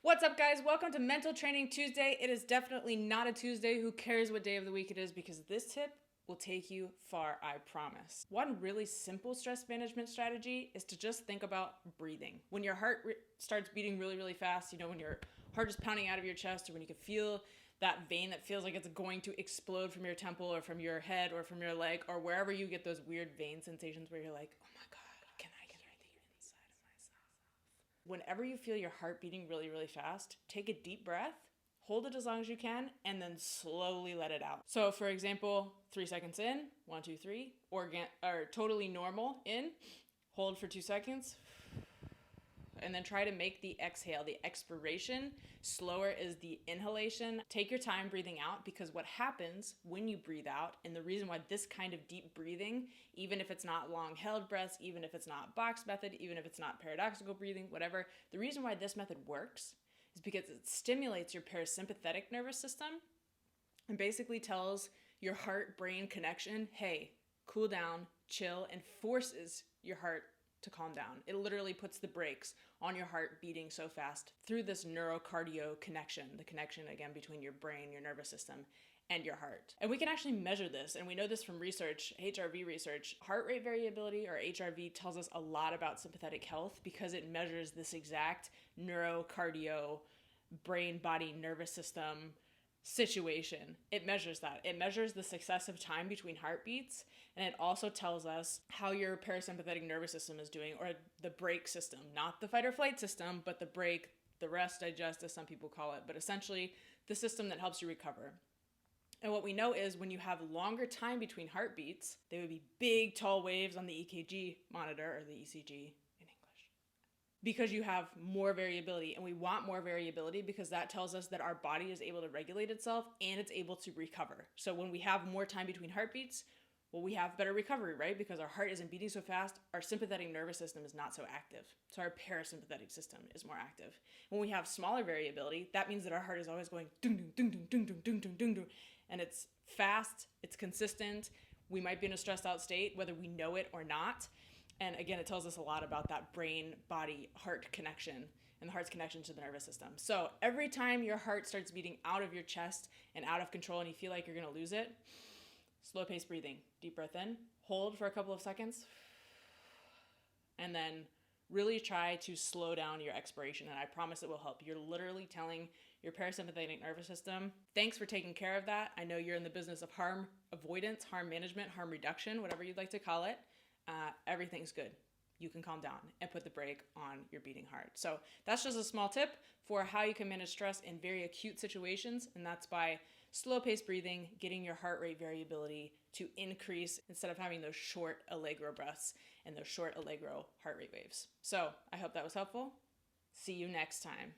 What's up, guys? Welcome to Mental Training Tuesday. It is definitely not a Tuesday. Who cares what day of the week it is? Because this tip will take you far, I promise. One really simple stress management strategy is to just think about breathing. When your heart starts beating really, really fast, when your heart is pounding out of your chest, or when you can feel that vein that feels like it's going to explode from your temple or from your head or from your leg or wherever you get those weird vein sensations where you're like, oh my God, can I hear the inside of myself? Whenever you feel your heart beating really, really fast, take a deep breath, hold it as long as you can, and then slowly let it out. So for example, 3 seconds in, 1, 2, 3, or totally normal in, hold for 2 seconds, and then try to make the exhale, the expiration, slower is the inhalation. Take your time breathing out, because what happens when you breathe out, and the reason why this kind of deep breathing, even if it's not long held breaths, even if it's not box method, even if it's not paradoxical breathing, whatever, the reason why this method works is because it stimulates your parasympathetic nervous system and basically tells your heart-brain connection, hey, cool down, chill, and forces your heart to calm down. It literally puts the brakes on your heart beating so fast through this neurocardio connection, the connection again between your brain, your nervous system, and your heart. And we can actually measure this, and we know this from research, HRV research. Heart rate variability, or HRV, tells us a lot about sympathetic health because it measures this exact neurocardio, brain, body, nervous system situation. It measures that. It measures the successive time between heartbeats, and it also tells us how your parasympathetic nervous system is doing, or the brake system, not the fight or flight system, but the brake, the rest, digest, as some people call it, but essentially the system that helps you recover. And what we know is when you have longer time between heartbeats, they would be big, tall waves on the EKG monitor, or the ECG in English, because you have more variability. And we want more variability because that tells us that our body is able to regulate itself and it's able to recover. So when we have more time between heartbeats, well, we have better recovery, right? Because our heart isn't beating so fast, our sympathetic nervous system is not so active. So our parasympathetic system is more active. When we have smaller variability, that means that our heart is always going ding ding ding ding ding ding ding ding ding ding, and it's fast, it's consistent. We might be in a stressed out state, whether we know it or not. And again, it tells us a lot about that brain, body, heart connection and the heart's connection to the nervous system. So every time your heart starts beating out of your chest and out of control and you feel like you're going to lose it, slow pace breathing, deep breath in, hold for a couple of seconds, and then really try to slow down your expiration. And I promise it will help. You're literally telling your parasympathetic nervous system, thanks for taking care of that. I know you're in the business of harm avoidance, harm management, harm reduction, whatever you'd like to call it. Everything's good. You can calm down and put the brake on your beating heart. So that's just a small tip for how you can manage stress in very acute situations. And that's by slow paced breathing, getting your heart rate variability to increase instead of having those short allegro breaths and those short allegro heart rate waves. So I hope that was helpful. See you next time.